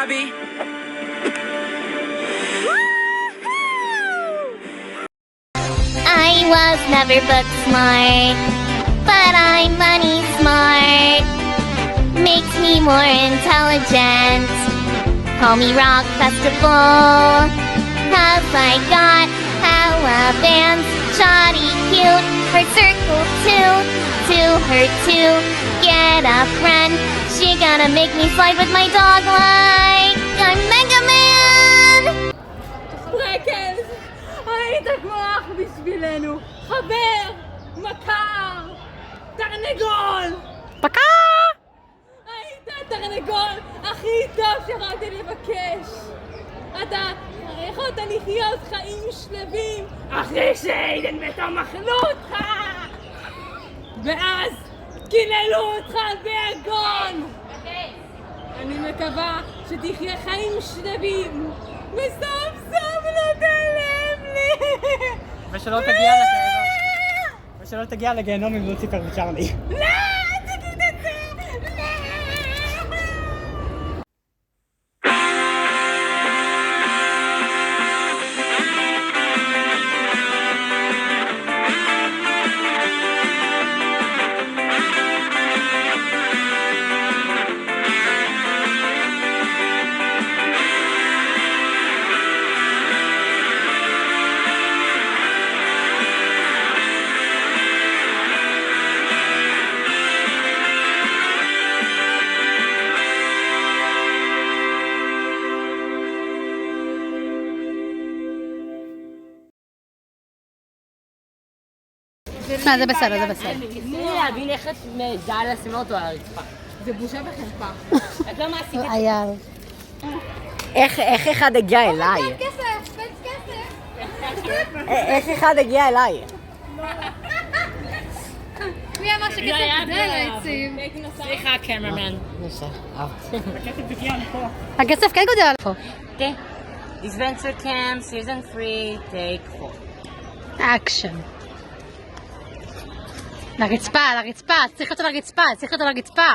be. I was never book smart, but I'm money smart. Makes me more intelligent. Call me Rock Festival, 'cause I got hella bands. Shoddy cute, her circle too. To her to get a friend. She gonna make me slide with my dog like I'm Mega Man. ברקלס, היית כמו אח בשבילנו, חבר, מכר, תרנגול! פקה! היית התרנגול הכי טוב שיכולתי לבקש. אתה יכולת לחיות חיים שלווים אחרי שעדן ביתם אכלו אותך, ואז קיללו אותך ביגון. אני מקווה שתחיה חיים שלווים וסוף סוף לא תלם לי. ושלא תגיע לגיהנום עם לוציפר וצ'רלי. לא, תגיד את זה! לא! זה בסדר, זה בסדר. ניסיתי להבין איך את מעיזה לשים אותו על הרצפה. זה בושה וחרפה. את לא מעשית את אייל. איך אחד הגיע אליי? כסף, כסף! איך אחד הגיע אליי? מי אמר שכסף זה לא יציב? סליחה, קמרמן. הכסף כן גודל על פה. אוקיי. Adventure Camp, Season 3, Take 4. אקשן. לרצפה, לרצפה, צריך להיות על הרצפה, צריך להיות על הרצפה.